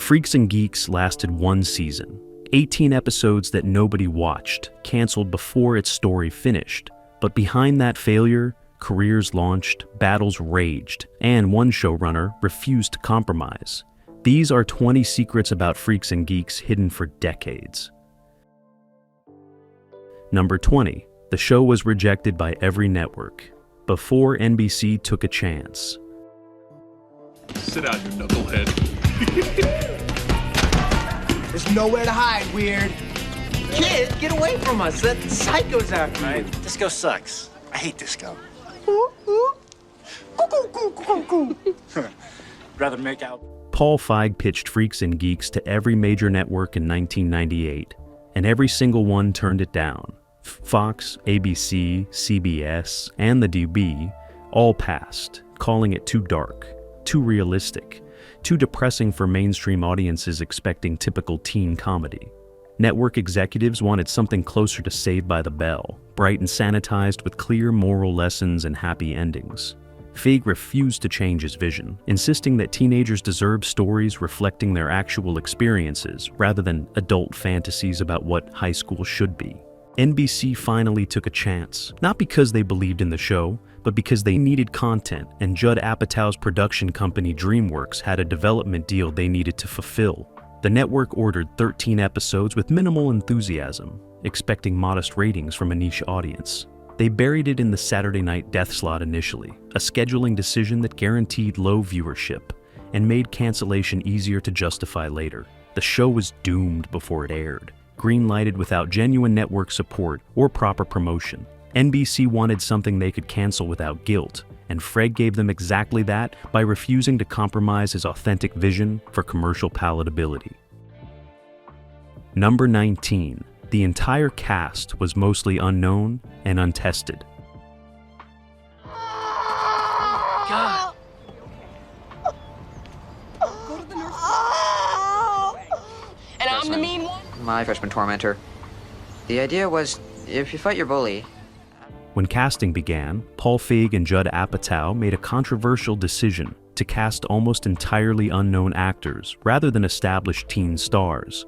Freaks and Geeks lasted one season, 18 episodes that nobody watched, canceled before its story finished. But behind that failure, careers launched, battles raged, and one showrunner refused to compromise. These are 20 secrets about Freaks and Geeks hidden for decades. Number 20. The show was rejected by every network before NBC took a chance. Sit down, you knucklehead. There's nowhere to hide, weird. Kid, get away from us. That psycho's after you. Right? Disco sucks. I hate disco. Rather make out. Paul Feig pitched Freaks and Geeks to every major network in 1998, and every single one turned it down. Fox, ABC, CBS, and the DB all passed, calling it too dark, too realistic, too depressing for mainstream audiences expecting typical teen comedy. Network executives wanted something closer to Saved by the Bell, bright and sanitized with clear moral lessons and happy endings. Feig refused to change his vision, insisting that teenagers deserve stories reflecting their actual experiences rather than adult fantasies about what high school should be. NBC finally took a chance, not because they believed in the show, but because they needed content, and Judd Apatow's production company DreamWorks had a development deal they needed to fulfill. The network ordered 13 episodes with minimal enthusiasm, expecting modest ratings from a niche audience. They buried it in the Saturday night death slot initially, a scheduling decision that guaranteed low viewership and made cancellation easier to justify later. The show was doomed before it aired, green-lighted without genuine network support or proper promotion. NBC wanted something they could cancel without guilt, and Feig gave them exactly that by refusing to compromise his authentic vision for commercial palatability. Number 19. The entire cast was mostly unknown and untested. God. And I'm the mean one? My freshman tormentor. The idea was, if you fight your bully... When casting began, Paul Feig and Judd Apatow made a controversial decision to cast almost entirely unknown actors rather than established teen stars.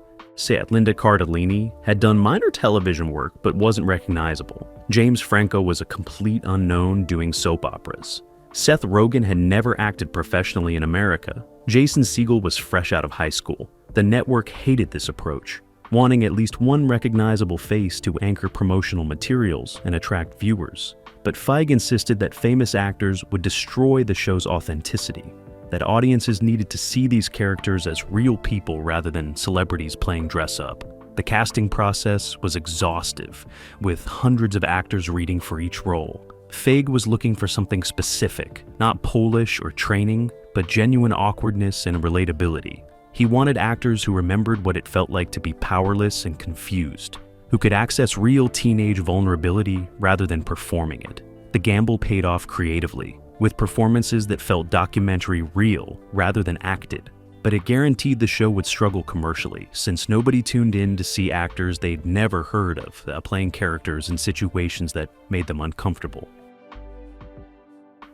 Linda Cardellini had done minor television work but wasn't recognizable. James Franco was a complete unknown doing soap operas. Seth Rogen had never acted professionally in America. Jason Segel was fresh out of high school. The network hated this approach, wanting at least one recognizable face to anchor promotional materials and attract viewers. But Feig insisted that famous actors would destroy the show's authenticity, that audiences needed to see these characters as real people rather than celebrities playing dress-up. The casting process was exhaustive, with hundreds of actors reading for each role. Feig was looking for something specific, not polish or training, but genuine awkwardness and relatability. He wanted actors who remembered what it felt like to be powerless and confused, who could access real teenage vulnerability rather than performing it. The gamble paid off creatively, with performances that felt documentary real rather than acted. But it guaranteed the show would struggle commercially, since nobody tuned in to see actors they'd never heard of playing characters in situations that made them uncomfortable.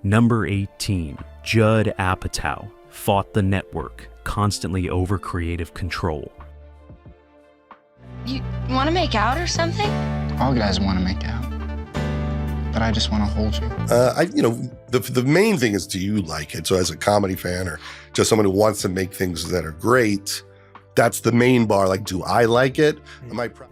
Number 18. Judd Apatow fought the network, constantly over creative control. You want to make out or something? All guys want to make out, but I just want to hold you. The main thing is, do you like it? So as a comedy fan or just someone who wants to make things that are great, that's the main bar. Like, do I like it?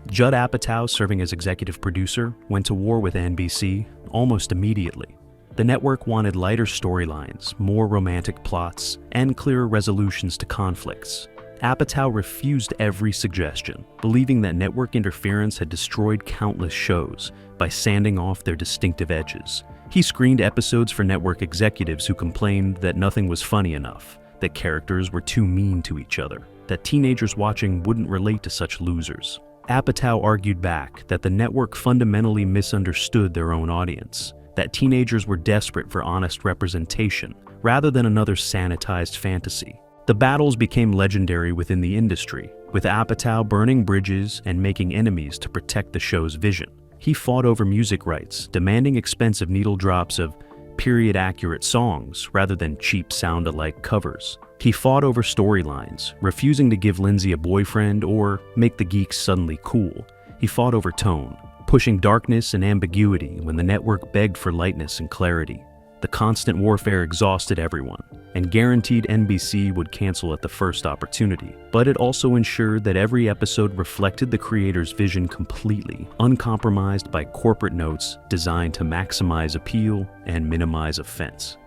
Judd Apatow, serving as executive producer, went to war with NBC almost immediately. The network wanted lighter storylines, more romantic plots, and clearer resolutions to conflicts. Apatow refused every suggestion, believing that network interference had destroyed countless shows by sanding off their distinctive edges. He screened episodes for network executives who complained that nothing was funny enough, that characters were too mean to each other, that teenagers watching wouldn't relate to such losers. Apatow argued back that the network fundamentally misunderstood their own audience, that teenagers were desperate for honest representation rather than another sanitized fantasy. The battles became legendary within the industry, with Apatow burning bridges and making enemies to protect the show's vision. He fought over music rights, demanding expensive needle drops of period-accurate songs rather than cheap sound-alike covers. He fought over storylines, refusing to give Lindsay a boyfriend or make the Geeks suddenly cool. He fought over tone, pushing darkness and ambiguity when the network begged for lightness and clarity. The constant warfare exhausted everyone, and guaranteed NBC would cancel at the first opportunity. But it also ensured that every episode reflected the creator's vision completely, uncompromised by corporate notes designed to maximize appeal and minimize offense.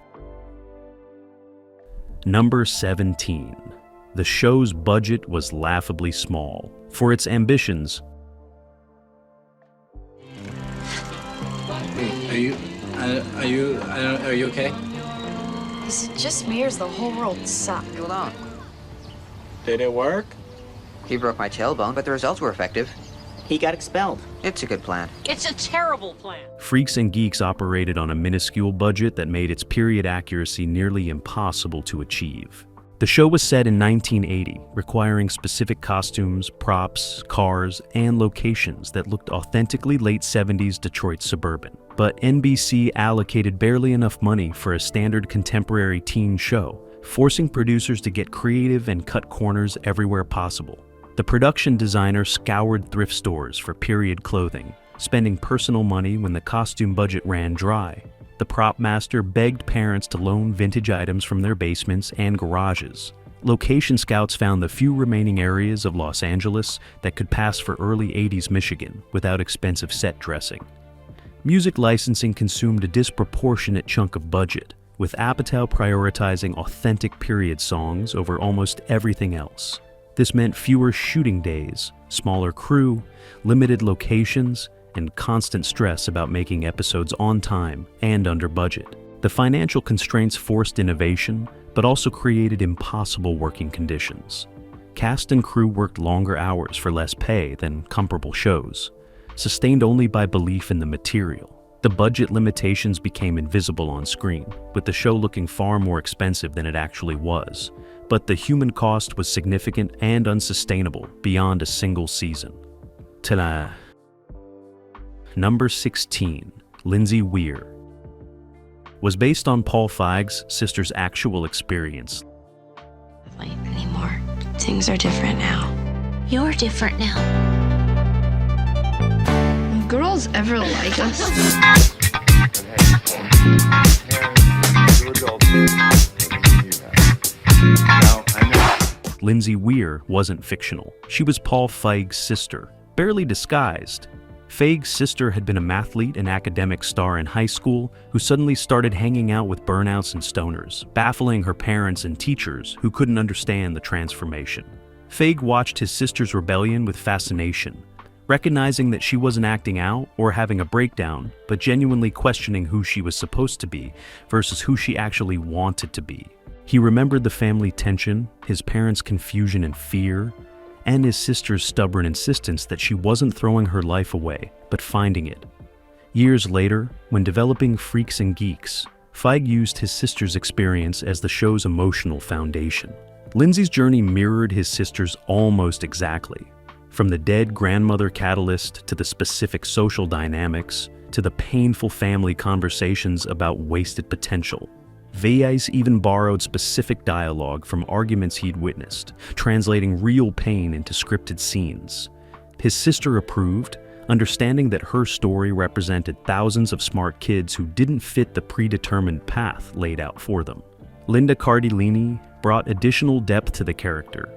Number 17. The show's budget was laughably small. For its ambitions, Are you okay? Is it just me or does the whole world suck? Leave alone. Did it work? He broke my tailbone, but the results were effective. He got expelled. It's a good plan. It's a terrible plan. Freaks and Geeks operated on a minuscule budget that made its period accuracy nearly impossible to achieve. The show was set in 1980, requiring specific costumes, props, cars, and locations that looked authentically late 70s Detroit suburban. But NBC allocated barely enough money for a standard contemporary teen show, forcing producers to get creative and cut corners everywhere possible. The production designer scoured thrift stores for period clothing, spending personal money when the costume budget ran dry. The prop master begged parents to loan vintage items from their basements and garages. Location scouts found the few remaining areas of Los Angeles that could pass for early 80s Michigan without expensive set dressing. Music licensing consumed a disproportionate chunk of budget, with Apatow prioritizing authentic period songs over almost everything else. This meant fewer shooting days, smaller crew, limited locations, and constant stress about making episodes on time and under budget. The financial constraints forced innovation, but also created impossible working conditions. Cast and crew worked longer hours for less pay than comparable shows, sustained only by belief in the material. The budget limitations became invisible on screen, with the show looking far more expensive than it actually was. But the human cost was significant and unsustainable beyond a single season. Ta-da! Number 16, Lindsay Weir, was based on Paul Feig's sister's actual experience. Not anymore. Things are different now. You're different now. Will girls ever like us? Lindsay Weir wasn't fictional. She was Paul Feig's sister, barely disguised. Feig's sister had been a mathlete and academic star in high school who suddenly started hanging out with burnouts and stoners, baffling her parents and teachers who couldn't understand the transformation. Feig watched his sister's rebellion with fascination, recognizing that she wasn't acting out or having a breakdown, but genuinely questioning who she was supposed to be versus who she actually wanted to be. He remembered the family tension, his parents' confusion and fear, and his sister's stubborn insistence that she wasn't throwing her life away, but finding it. Years later, when developing Freaks and Geeks, Feig used his sister's experience as the show's emotional foundation. Lindsay's journey mirrored his sister's almost exactly. From the dead grandmother catalyst to the specific social dynamics to the painful family conversations about wasted potential. Feig even borrowed specific dialogue from arguments he'd witnessed, translating real pain into scripted scenes. His sister approved, understanding that her story represented thousands of smart kids who didn't fit the predetermined path laid out for them. Linda Cardellini brought additional depth to the character,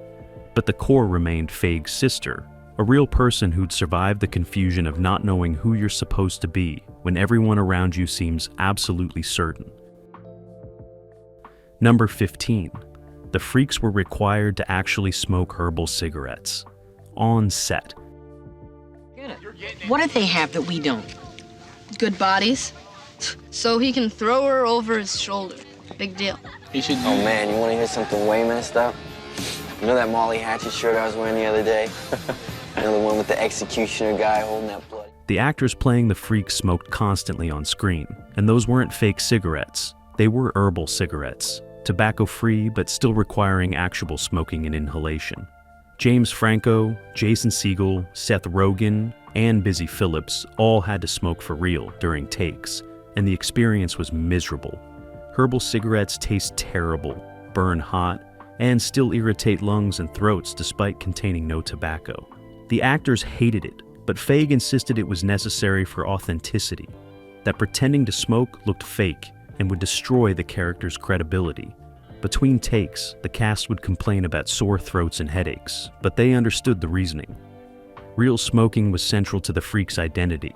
but the core remained Feig's sister, a real person who'd survived the confusion of not knowing who you're supposed to be when everyone around you seems absolutely certain. Number 15. The Freaks were required to actually smoke herbal cigarettes. On set. What do they have that we don't? Good bodies. So he can throw her over his shoulder. Big deal. Oh man, you want to hear something way messed up? You know that Molly Hatchet shirt I was wearing the other day? You know, the one with the executioner guy holding that blood? The actors playing the Freaks smoked constantly on screen, and those weren't fake cigarettes. They were herbal cigarettes. Tobacco-free, but still requiring actual smoking and inhalation. James Franco, Jason Segel, Seth Rogen, and Busy Phillips all had to smoke for real during takes, and the experience was miserable. Herbal cigarettes taste terrible, burn hot, and still irritate lungs and throats despite containing no tobacco. The actors hated it, but Feig insisted it was necessary for authenticity, that pretending to smoke looked fake and would destroy the character's credibility. Between takes, the cast would complain about sore throats and headaches, but they understood the reasoning. Real smoking was central to the freaks' identity,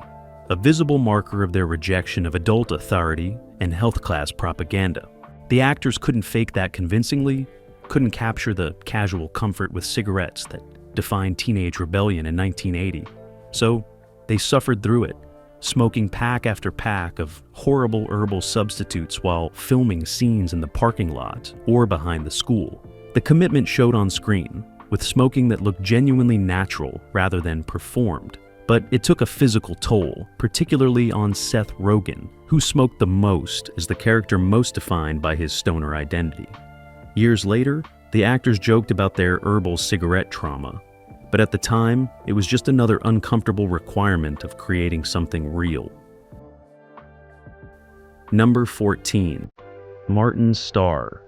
a visible marker of their rejection of adult authority and health class propaganda. The actors couldn't fake that convincingly, couldn't capture the casual comfort with cigarettes that defined teenage rebellion in 1980. So they suffered through it, smoking pack after pack of horrible herbal substitutes while filming scenes in the parking lot or behind the school. The commitment showed on screen, with smoking that looked genuinely natural rather than performed. But it took a physical toll, particularly on Seth Rogen, who smoked the most as the character most defined by his stoner identity. Years later, the actors joked about their herbal cigarette trauma, but at the time, it was just another uncomfortable requirement of creating something real. Number 14. Martin Starr.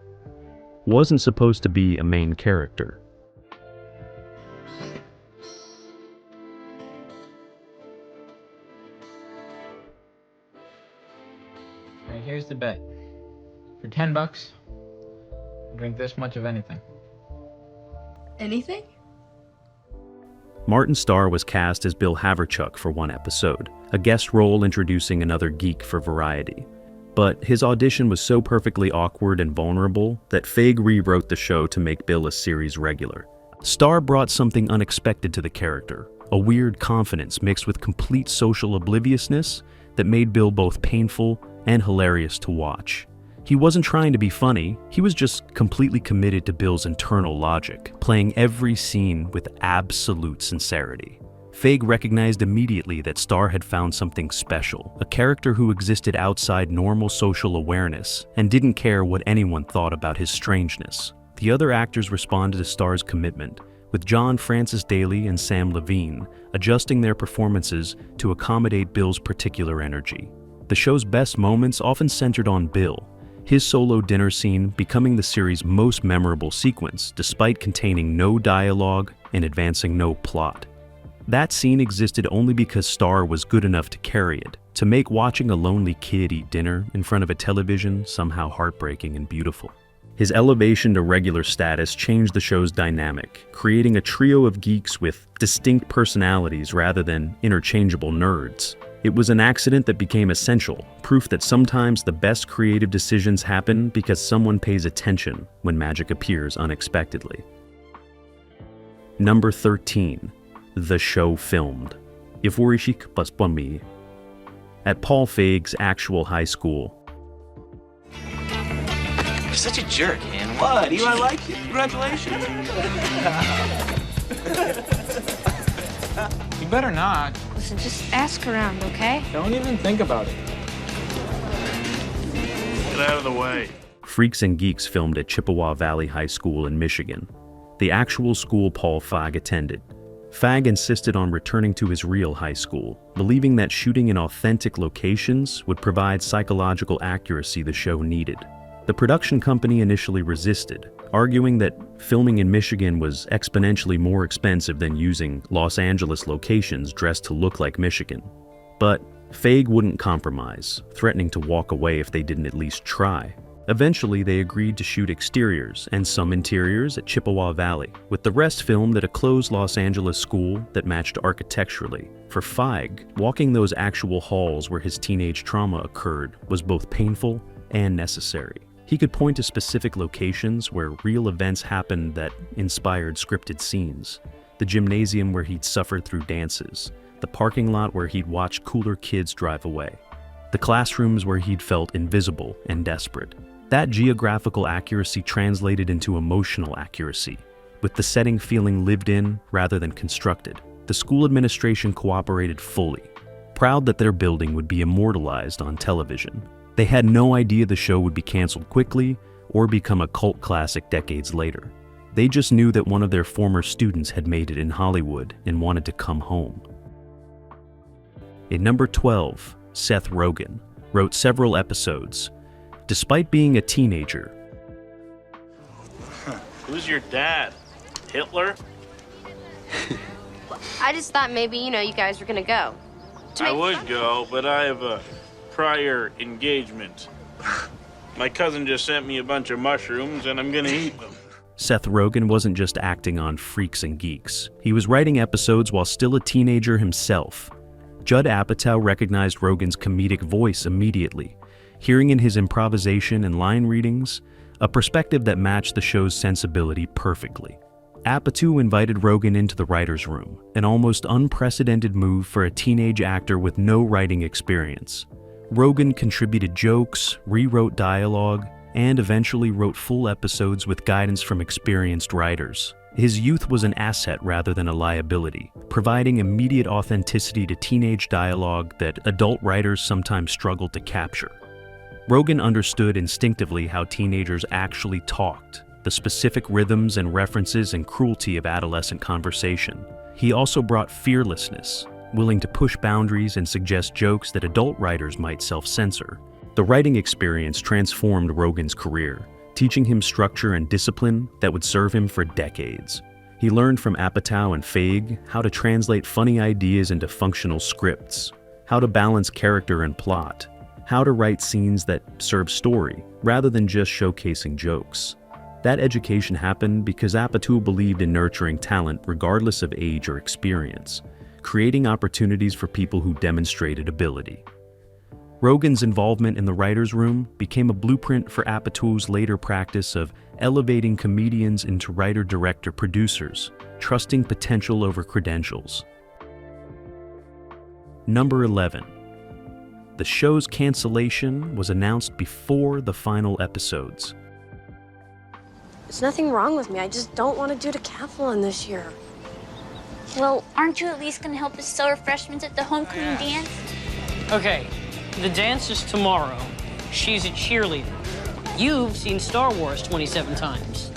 Wasn't supposed to be a main character. Alright, here's the bet. For $10, drink this much of anything. Anything? Martin Starr was cast as Bill Haverchuck for one episode, a guest role introducing another geek for Variety. But his audition was so perfectly awkward and vulnerable that Feig rewrote the show to make Bill a series regular. Starr brought something unexpected to the character, a weird confidence mixed with complete social obliviousness that made Bill both painful and hilarious to watch. He wasn't trying to be funny, he was just completely committed to Bill's internal logic, playing every scene with absolute sincerity. Feig recognized immediately that Starr had found something special, a character who existed outside normal social awareness and didn't care what anyone thought about his strangeness. The other actors responded to Starr's commitment, with John Francis Daley and Sam Levine adjusting their performances to accommodate Bill's particular energy. The show's best moments often centered on Bill, his solo dinner scene becoming the series' most memorable sequence despite containing no dialogue and advancing no plot. That scene existed only because Starr was good enough to carry it, to make watching a lonely kid eat dinner in front of a television somehow heartbreaking and beautiful. His elevation to regular status changed the show's dynamic, creating a trio of geeks with distinct personalities rather than interchangeable nerds. It was an accident that became essential, proof that sometimes the best creative decisions happen because someone pays attention when magic appears unexpectedly. Number 13. The show filmed. Ivorishik Paspami. At Paul Feig's actual high school. You're such a jerk, man. What? Eli likes you. Congratulations. You better not. Listen, just ask around, okay? Don't even think about it. Get out of the way. Freaks and Geeks filmed at Chippewa Valley High School in Michigan, the actual school Paul Feig attended. Feig insisted on returning to his real high school, believing that shooting in authentic locations would provide psychological accuracy the show needed. The production company initially resisted, arguing that filming in Michigan was exponentially more expensive than using Los Angeles locations dressed to look like Michigan. But Feig wouldn't compromise, threatening to walk away if they didn't at least try. Eventually, they agreed to shoot exteriors and some interiors at Chippewa Valley, with the rest filmed at a closed Los Angeles school that matched architecturally. For Feig, walking those actual halls where his teenage trauma occurred was both painful and necessary. He could point to specific locations where real events happened that inspired scripted scenes. The gymnasium where he'd suffered through dances, the parking lot where he'd watched cooler kids drive away, the classrooms where he'd felt invisible and desperate. That geographical accuracy translated into emotional accuracy, with the setting feeling lived in rather than constructed. The school administration cooperated fully, proud that their building would be immortalized on television. They had no idea the show would be canceled quickly or become a cult classic decades later. They just knew that one of their former students had made it in Hollywood and wanted to come home. At number 12, Seth Rogen wrote several episodes. Despite being a teenager, Who's your dad? Hitler? I just thought maybe, you guys were gonna go. I would go, but I have a prior engagement. My cousin just sent me a bunch of mushrooms, and I'm gonna eat them. Seth Rogen wasn't just acting on Freaks and Geeks. He was writing episodes while still a teenager himself. Judd Apatow recognized Rogen's comedic voice immediately, hearing in his improvisation and line readings a perspective that matched the show's sensibility perfectly. Apatow invited Rogen into the writer's room, an almost unprecedented move for a teenage actor with no writing experience. Rogen contributed jokes, rewrote dialogue, and eventually wrote full episodes with guidance from experienced writers. His youth was an asset rather than a liability, providing immediate authenticity to teenage dialogue that adult writers sometimes struggled to capture. Rogen understood instinctively how teenagers actually talked, the specific rhythms and references and cruelty of adolescent conversation. He also brought fearlessness, willing to push boundaries and suggest jokes that adult writers might self-censor. The writing experience transformed Rogen's career, teaching him structure and discipline that would serve him for decades. He learned from Apatow and Feig how to translate funny ideas into functional scripts, how to balance character and plot, how to write scenes that serve story, rather than just showcasing jokes. That education happened because Apatow believed in nurturing talent regardless of age or experience, creating opportunities for people who demonstrated ability. Rogen's involvement in the writer's room became a blueprint for Apatow's later practice of elevating comedians into writer-director-producers, trusting potential over credentials. Number 11. The show's cancellation was announced before the final episodes. There's nothing wrong with me. I just don't want to do decathlon this year. Well, aren't you at least going to help us sell refreshments at the homecoming dance? Okay, the dance is tomorrow. She's a cheerleader. You've seen Star Wars 27 times.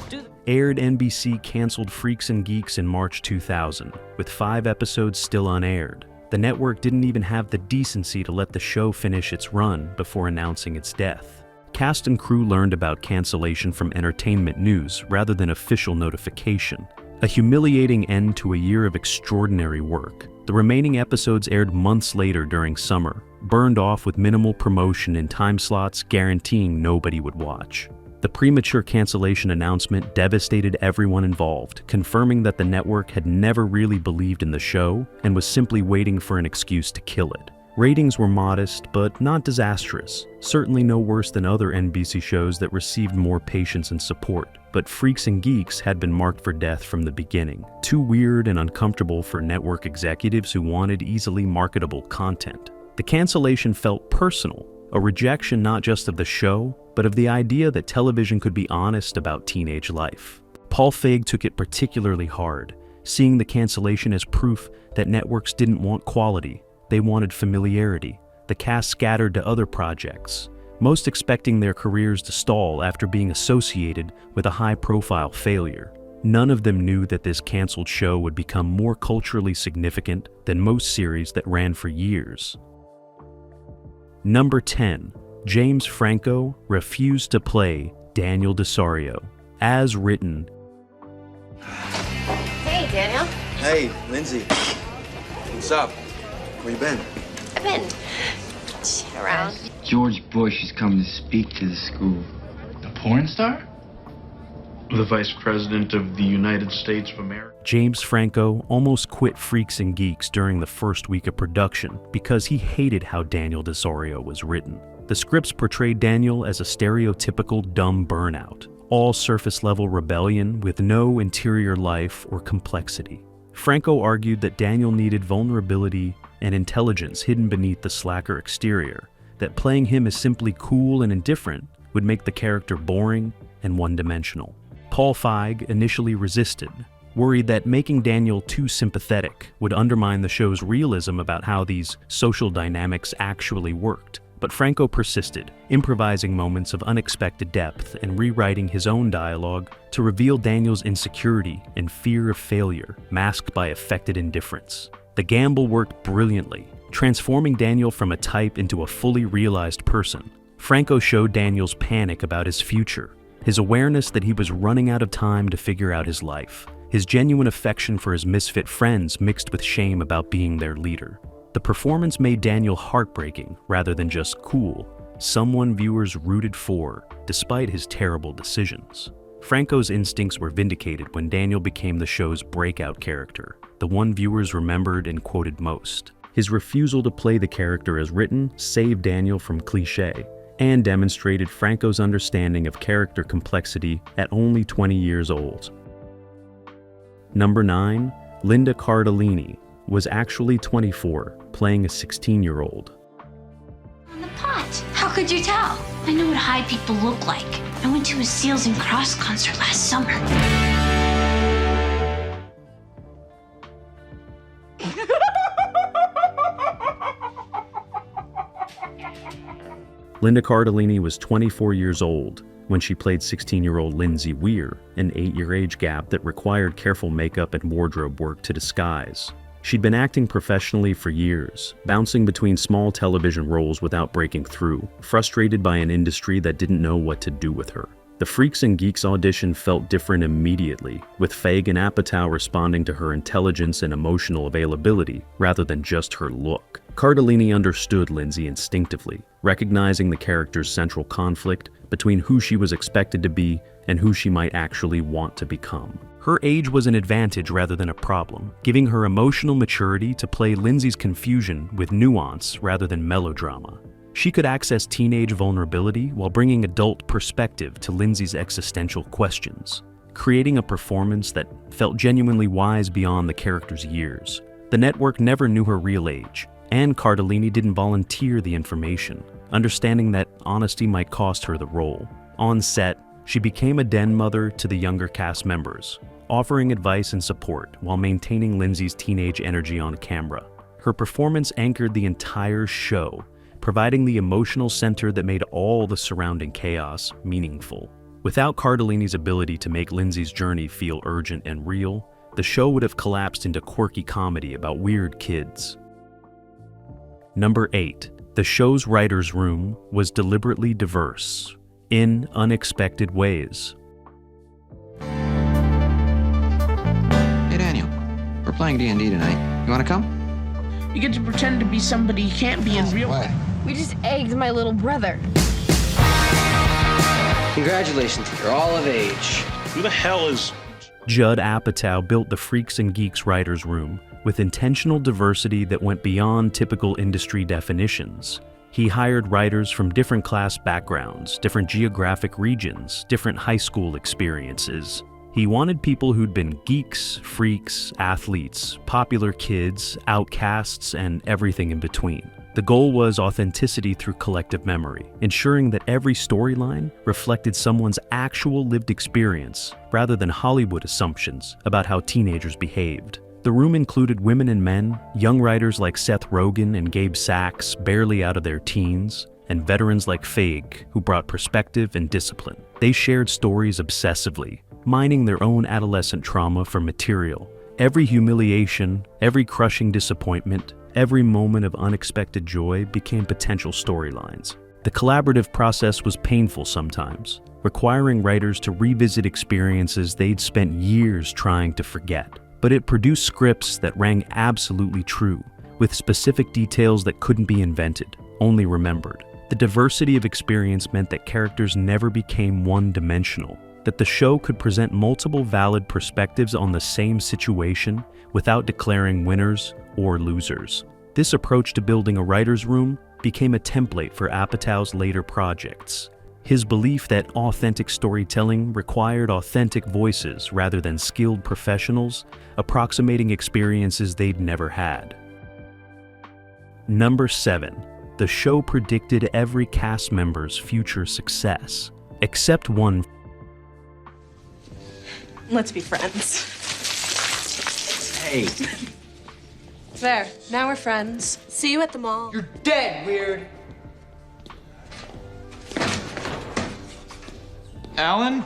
Aired NBC canceled Freaks and Geeks in March 2000, with 5 episodes still unaired. The network didn't even have the decency to let the show finish its run before announcing its death. Cast and crew learned about cancellation from entertainment news rather than official notification. A humiliating end to a year of extraordinary work. The remaining episodes aired months later during summer, burned off with minimal promotion in time slots guaranteeing nobody would watch. The premature cancellation announcement devastated everyone involved, confirming that the network had never really believed in the show and was simply waiting for an excuse to kill it. Ratings were modest, but not disastrous. Certainly no worse than other NBC shows that received more patience and support. But Freaks and Geeks had been marked for death from the beginning. Too weird and uncomfortable for network executives who wanted easily marketable content. The cancellation felt personal, a rejection not just of the show, but of the idea that television could be honest about teenage life. Paul Feig took it particularly hard, seeing the cancellation as proof that networks didn't want quality. They wanted familiarity. The cast scattered to other projects, most expecting their careers to stall after being associated with a high-profile failure. None of them knew that this canceled show would become more culturally significant than most series that ran for years. Number 10. James Franco refused to play Daniel Desario. As written. Hey, Daniel. Hey, Lindsay. What's up? Where you been? I've been around. George Bush is coming to speak to the school. A porn star? The Vice President of the United States of America. James Franco almost quit Freaks and Geeks during the first week of production because he hated how Daniel Desario was written. The scripts portrayed Daniel as a stereotypical dumb burnout, all surface-level rebellion with no interior life or complexity. Franco argued that Daniel needed vulnerability and intelligence hidden beneath the slacker exterior, that playing him as simply cool and indifferent would make the character boring and one-dimensional. Paul Feig initially resisted, worried that making Daniel too sympathetic would undermine the show's realism about how these social dynamics actually worked. But Franco persisted, improvising moments of unexpected depth and rewriting his own dialogue to reveal Daniel's insecurity and fear of failure, masked by affected indifference. The gamble worked brilliantly, transforming Daniel from a type into a fully realized person. Franco showed Daniel's panic about his future, his awareness that he was running out of time to figure out his life, his genuine affection for his misfit friends mixed with shame about being their leader. The performance made Daniel heartbreaking rather than just cool, someone viewers rooted for despite his terrible decisions. Franco's instincts were vindicated when Daniel became the show's breakout character, the one viewers remembered and quoted most. His refusal to play the character as written saved Daniel from cliché and demonstrated Franco's understanding of character complexity at only 20 years old. Number 9, Linda Cardellini was actually 24, playing a 16-year-old. On the pot. How could you tell? I know what high people look like. I went to a Seals and Cross concert last summer. Linda Cardellini was 24 years old when she played 16-year-old Lindsay Weir, an 8-year age gap that required careful makeup and wardrobe work to disguise. She'd been acting professionally for years, bouncing between small television roles without breaking through, frustrated by an industry that didn't know what to do with her. The Freaks and Geeks audition felt different immediately, with Fag and Apatow responding to her intelligence and emotional availability rather than just her look. Cardellini understood Lindsay instinctively, recognizing the character's central conflict between who she was expected to be and who she might actually want to become. Her age was an advantage rather than a problem, giving her emotional maturity to play Lindsay's confusion with nuance rather than melodrama. She could access teenage vulnerability while bringing adult perspective to Lindsay's existential questions, creating a performance that felt genuinely wise beyond the character's years. The network never knew her real age, and Cardellini didn't volunteer the information, understanding that honesty might cost her the role. On set, she became a den mother to the younger cast members, offering advice and support while maintaining Lindsay's teenage energy on camera. Her performance anchored the entire show, providing the emotional center that made all the surrounding chaos meaningful. Without Cardellini's ability to make Lindsay's journey feel urgent and real, the show would have collapsed into quirky comedy about weird kids. Number 8. The show's writer's room was deliberately diverse, in unexpected ways. Hey Daniel, we're playing D&D tonight. You wanna come? You get to pretend to be somebody you can't be in real life. We just egged my little brother. Congratulations, you're all of age. Who the hell is... Judd Apatow built the Freaks and Geeks writer's room with intentional diversity that went beyond typical industry definitions. He hired writers from different class backgrounds, different geographic regions, different high school experiences. He wanted people who'd been geeks, freaks, athletes, popular kids, outcasts, and everything in between. The goal was authenticity through collective memory, ensuring that every storyline reflected someone's actual lived experience rather than Hollywood assumptions about how teenagers behaved. The room included women and men, young writers like Seth Rogen and Gabe Sachs, barely out of their teens, and veterans like Feig, who brought perspective and discipline. They shared stories obsessively, mining their own adolescent trauma for material. Every humiliation, every crushing disappointment, every moment of unexpected joy became potential storylines. The collaborative process was painful sometimes, requiring writers to revisit experiences they'd spent years trying to forget. But it produced scripts that rang absolutely true, with specific details that couldn't be invented, only remembered. The diversity of experience meant that characters never became one-dimensional, that the show could present multiple valid perspectives on the same situation without declaring winners or losers. This approach to building a writer's room became a template for Apatow's later projects. His belief that authentic storytelling required authentic voices rather than skilled professionals approximating experiences they'd never had. Number 7. The show predicted every cast member's future success, except one. Let's be friends. Hey. There, now we're friends. See you at the mall. You're dead, Weird. Alan?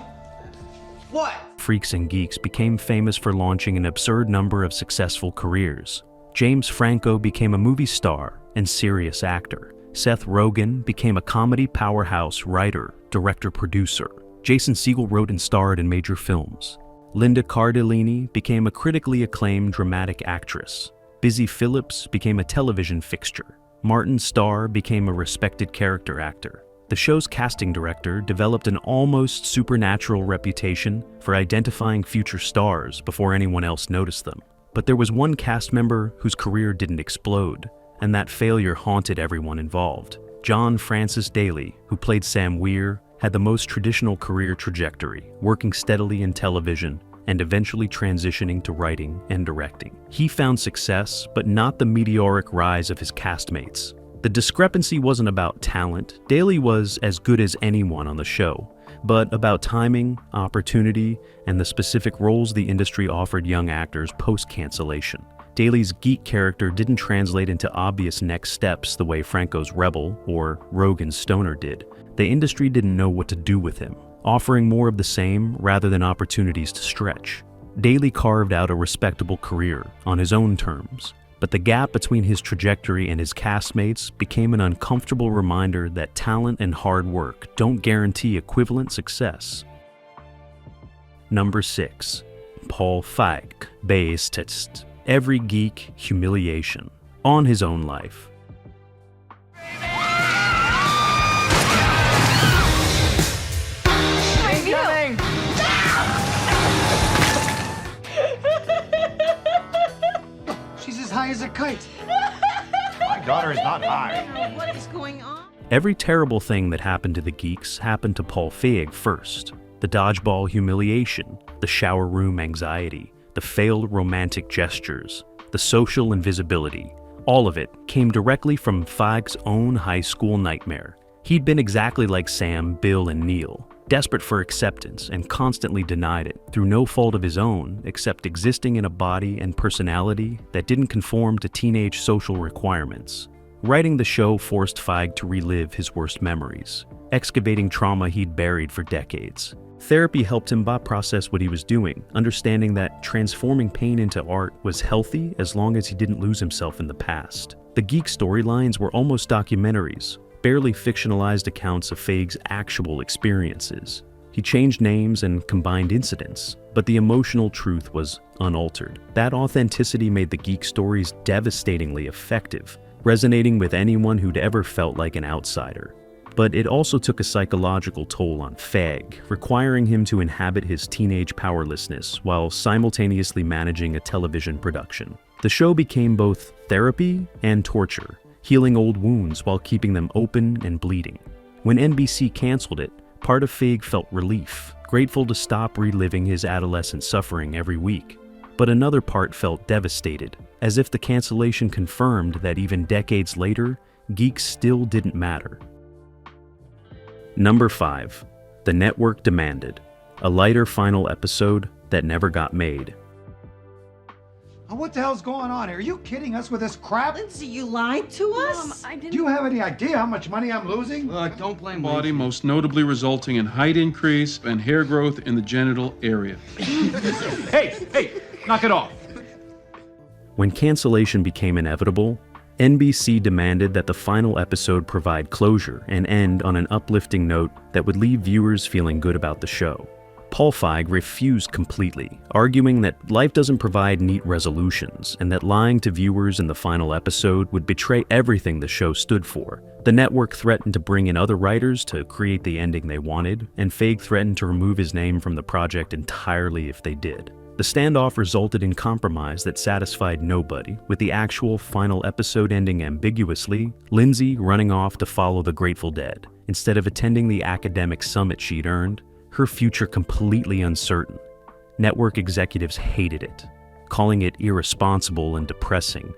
What? Freaks and Geeks became famous for launching an absurd number of successful careers. James Franco became a movie star and serious actor. Seth Rogen became a comedy powerhouse writer, director, producer. Jason Segel wrote and starred in major films. Linda Cardellini became a critically acclaimed dramatic actress. Busy Phillips became a television fixture. Martin Starr became a respected character actor. The show's casting director developed an almost supernatural reputation for identifying future stars before anyone else noticed them. But there was one cast member whose career didn't explode, and that failure haunted everyone involved. John Francis Daly, who played Sam Weir, had the most traditional career trajectory, working steadily in television and eventually transitioning to writing and directing. He found success, but not the meteoric rise of his castmates. The discrepancy wasn't about talent. Daly was as good as anyone on the show, but about timing, opportunity, and the specific roles the industry offered young actors post-cancellation. Daly's geek character didn't translate into obvious next steps the way Franco's Rebel or Rogan's Stoner did. The industry didn't know what to do with him, offering more of the same rather than opportunities to stretch. Daly carved out a respectable career on his own terms, but the gap between his trajectory and his castmates became an uncomfortable reminder that talent and hard work don't guarantee equivalent success. Number 6. Paul Feig, Beistest. Every geek humiliation on his own life. Incoming! She's as high as a kite. My daughter is not high. What is going on? Every terrible thing that happened to the geeks happened to Paul Feig first. The dodgeball humiliation, the shower room anxiety, the failed romantic gestures, the social invisibility, all of it came directly from Feig's own high school nightmare. He'd been exactly like Sam, Bill, and Neil, desperate for acceptance and constantly denied it through no fault of his own except existing in a body and personality that didn't conform to teenage social requirements. Writing the show forced Feig to relive his worst memories, excavating trauma he'd buried for decades. Therapy helped him process what he was doing, understanding that transforming pain into art was healthy as long as he didn't lose himself in the past. The geek storylines were almost documentaries, barely fictionalized accounts of Feig's actual experiences. He changed names and combined incidents, but the emotional truth was unaltered. That authenticity made the geek stories devastatingly effective, resonating with anyone who'd ever felt like an outsider. But it also took a psychological toll on Feig, requiring him to inhabit his teenage powerlessness while simultaneously managing a television production. The show became both therapy and torture, healing old wounds while keeping them open and bleeding. When NBC canceled it, part of Feig felt relief, grateful to stop reliving his adolescent suffering every week. But another part felt devastated, as if the cancellation confirmed that even decades later, geeks still didn't matter. Number 5. The network demanded. A lighter final episode that never got made. What the hell's going on here? Are you kidding us with this crap? Lindsay, you lied to us? Mom, I didn't... Do you have any idea how much money I'm losing? Look, don't blame body, most notably resulting in height increase and hair growth in the genital area. Hey, knock it off. When cancellation became inevitable, NBC demanded that the final episode provide closure and end on an uplifting note that would leave viewers feeling good about the show. Paul Feig refused completely, arguing that life doesn't provide neat resolutions and that lying to viewers in the final episode would betray everything the show stood for. The network threatened to bring in other writers to create the ending they wanted, and Feig threatened to remove his name from the project entirely if they did. The standoff resulted in compromise that satisfied nobody, with the actual final episode ending ambiguously, Lindsay running off to follow the Grateful Dead, instead of attending the academic summit she'd earned, her future completely uncertain. Network executives hated it, calling it irresponsible and depressing,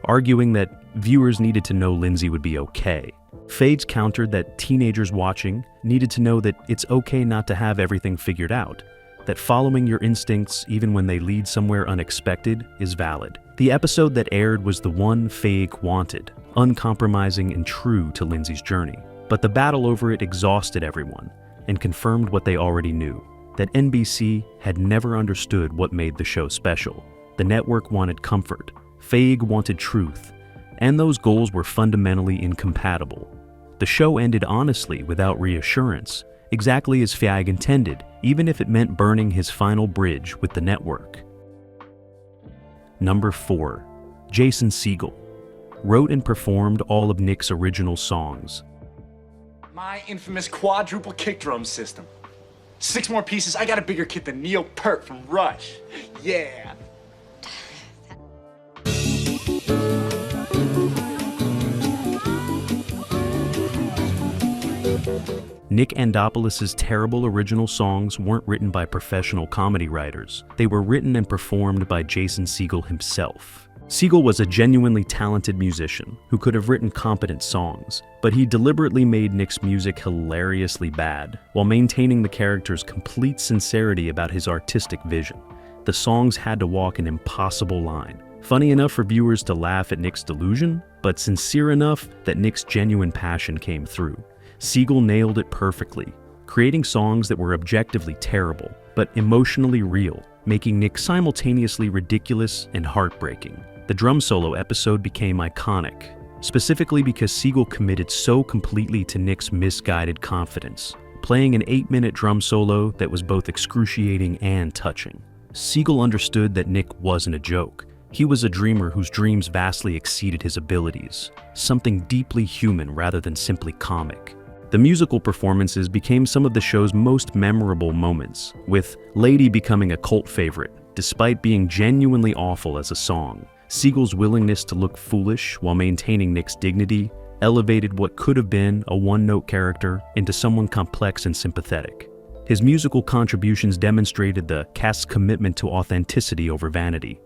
arguing that viewers needed to know Lindsay would be okay. Feig countered that teenagers watching needed to know that it's okay not to have everything figured out, that following your instincts even when they lead somewhere unexpected is valid. The episode that aired was the one Feig wanted, uncompromising and true to Lindsay's journey. But the battle over it exhausted everyone and confirmed what they already knew, that NBC had never understood what made the show special. The network wanted comfort, Feig wanted truth, and those goals were fundamentally incompatible. The show ended honestly without reassurance, exactly as Feig intended, even if it meant burning his final bridge with the network. Number 4. Jason Segel wrote and performed all of Nick's original songs. My infamous quadruple kick drum system. 6 more pieces, I got a bigger kit than Neil Peart from Rush. Yeah. Nick Andopoulos' terrible original songs weren't written by professional comedy writers. They were written and performed by Jason Segel himself. Segel was a genuinely talented musician who could have written competent songs, but he deliberately made Nick's music hilariously bad while maintaining the character's complete sincerity about his artistic vision. The songs had to walk an impossible line. Funny enough for viewers to laugh at Nick's delusion, but sincere enough that Nick's genuine passion came through. Segel nailed it perfectly, creating songs that were objectively terrible, but emotionally real, making Nick simultaneously ridiculous and heartbreaking. The drum solo episode became iconic, specifically because Segel committed so completely to Nick's misguided confidence, playing an 8-minute drum solo that was both excruciating and touching. Segel understood that Nick wasn't a joke. He was a dreamer whose dreams vastly exceeded his abilities, something deeply human rather than simply comic. The musical performances became some of the show's most memorable moments, with Lady becoming a cult favorite, despite being genuinely awful as a song. Segel's willingness to look foolish while maintaining Nick's dignity elevated what could have been a one-note character into someone complex and sympathetic. His musical contributions demonstrated the cast's commitment to authenticity over vanity,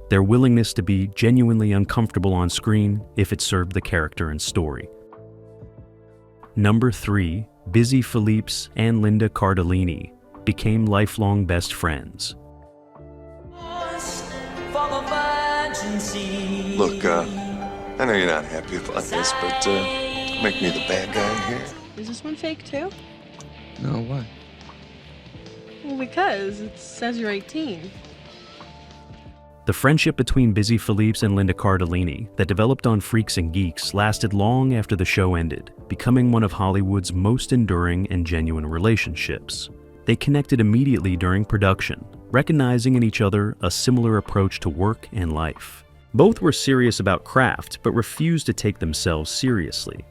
their willingness to be genuinely uncomfortable on screen if it served the character and story. Number 3, Busy Phillips and Linda Cardellini became lifelong best friends. Look, I know you're not happy about this, but make me the bad guy here. Is this one fake too? No, why? Well, because it says you're 18. The friendship between Busy Phillips and Linda Cardellini that developed on Freaks and Geeks lasted long after the show ended, becoming one of Hollywood's most enduring and genuine relationships. They connected immediately during production, recognizing in each other a similar approach to work and life. Both were serious about craft, but refused to take themselves seriously,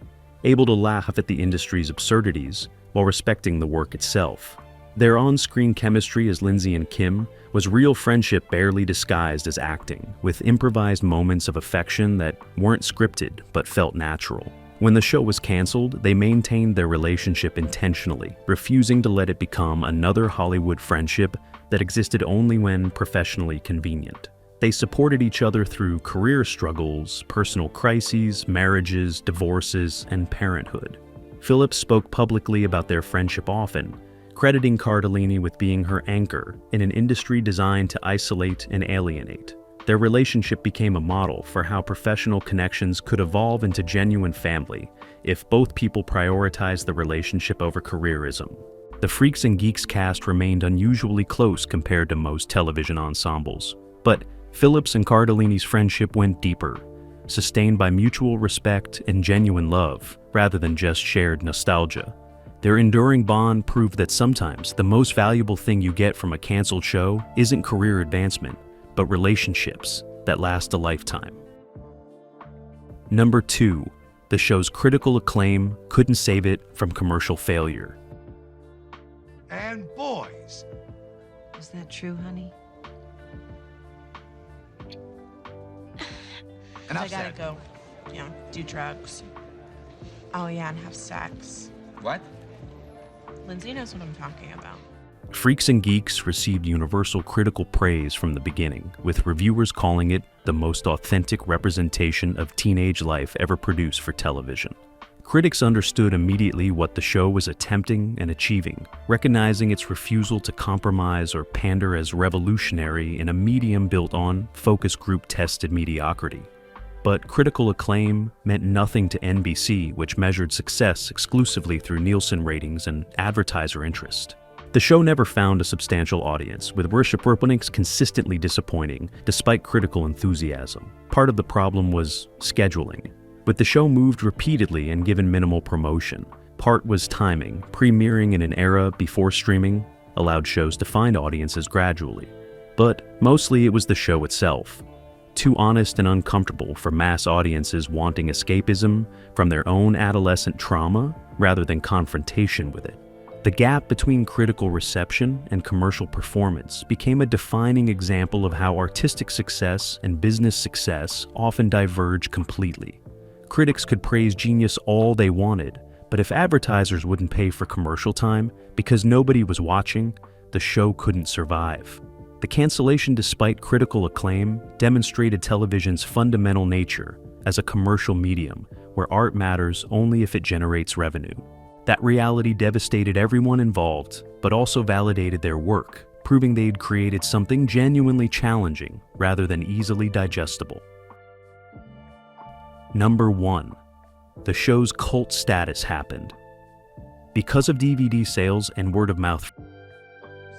able to laugh at the industry's absurdities while respecting the work itself. Their on-screen chemistry as Lindsay and Kim was real friendship barely disguised as acting, with improvised moments of affection that weren't scripted but felt natural. When the show was canceled, they maintained their relationship intentionally, refusing to let it become another Hollywood friendship that existed only when professionally convenient. They supported each other through career struggles, personal crises, marriages, divorces, and parenthood. Phillips spoke publicly about their friendship often, crediting Cardellini with being her anchor in an industry designed to isolate and alienate. Their relationship became a model for how professional connections could evolve into genuine family if both people prioritized the relationship over careerism. The Freaks and Geeks cast remained unusually close compared to most television ensembles, but Phillips and Cardellini's friendship went deeper, sustained by mutual respect and genuine love, rather than just shared nostalgia. Their enduring bond proved that sometimes the most valuable thing you get from a canceled show isn't career advancement, but relationships that last a lifetime. Number 2, the show's critical acclaim couldn't save it from commercial failure. And boys. Is that true, honey? Enough I gotta said. go, do drugs. Oh yeah, and have sex. What? Lindsay knows what I'm talking about. Freaks and Geeks received universal critical praise from the beginning, with reviewers calling it the most authentic representation of teenage life ever produced for television. Critics understood immediately what the show was attempting and achieving, recognizing its refusal to compromise or pander as revolutionary in a medium built on focus group-tested mediocrity. But critical acclaim meant nothing to NBC, which measured success exclusively through Nielsen ratings and advertiser interest. The show never found a substantial audience, with worship openings consistently disappointing despite critical enthusiasm. Part of the problem was scheduling. With the show moved repeatedly and given minimal promotion, Part was timing. Premiering in an era before streaming allowed shows to find audiences gradually. But mostly it was the show itself. Too honest and uncomfortable for mass audiences wanting escapism from their own adolescent trauma rather than confrontation with it. The gap between critical reception and commercial performance became a defining example of how artistic success and business success often diverge completely. Critics could praise genius all they wanted, but if advertisers wouldn't pay for commercial time because nobody was watching, the show couldn't survive. The cancellation, despite critical acclaim, demonstrated television's fundamental nature as a commercial medium where art matters only if it generates revenue. That reality devastated everyone involved, but also validated their work, proving they'd created something genuinely challenging rather than easily digestible. Number 1. The show's cult status happened. Because of DVD sales and word of mouth,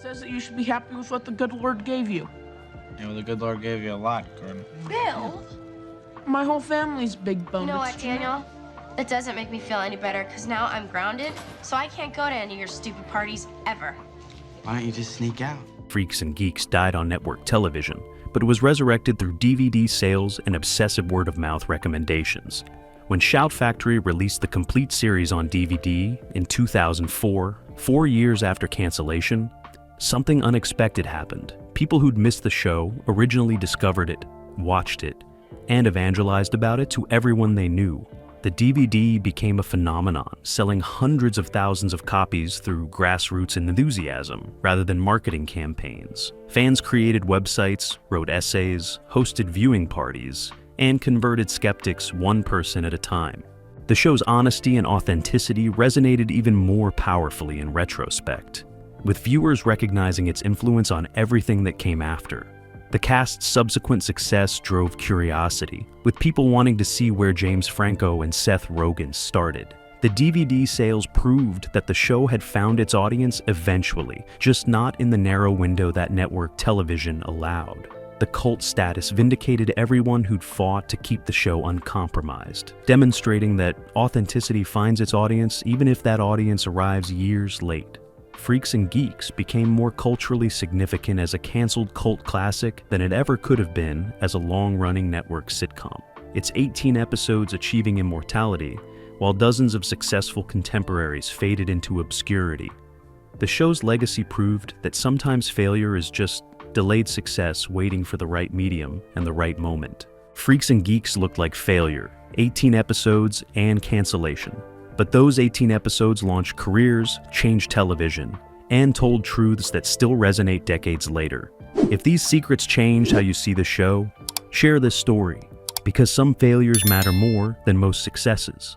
Says that you should be happy with what the good Lord gave you. Yeah, well, the good Lord gave you a lot, Gordon. Bill! My whole family's big boned. You know what, Daniel? It doesn't make me feel any better, because now I'm grounded, so I can't go to any of your stupid parties ever. Why don't you just sneak out? Freaks and Geeks died on network television, but it was resurrected through DVD sales and obsessive word-of-mouth recommendations. When Shout Factory released the complete series on DVD in 2004, 4 years after cancellation, something unexpected happened. People who'd missed the show originally discovered it, watched it, and evangelized about it to everyone they knew. The DVD became a phenomenon, selling hundreds of thousands of copies through grassroots enthusiasm rather than marketing campaigns. Fans created websites, wrote essays, hosted viewing parties, and converted skeptics one person at a time. The show's honesty and authenticity resonated even more powerfully in retrospect, with viewers recognizing its influence on everything that came after. The cast's subsequent success drove curiosity, with people wanting to see where James Franco and Seth Rogen started. The DVD sales proved that the show had found its audience eventually, just not in the narrow window that network television allowed. The cult status vindicated everyone who'd fought to keep the show uncompromised, demonstrating that authenticity finds its audience even if that audience arrives years late. Freaks and Geeks became more culturally significant as a canceled cult classic than it ever could have been as a long-running network sitcom. Its 18 episodes achieving immortality, while dozens of successful contemporaries faded into obscurity. The show's legacy proved that sometimes failure is just delayed success waiting for the right medium and the right moment. Freaks and Geeks looked like failure, 18 episodes and cancellation. But those 18 episodes launched careers, changed television, and told truths that still resonate decades later. If these secrets changed how you see the show, share this story, because some failures matter more than most successes.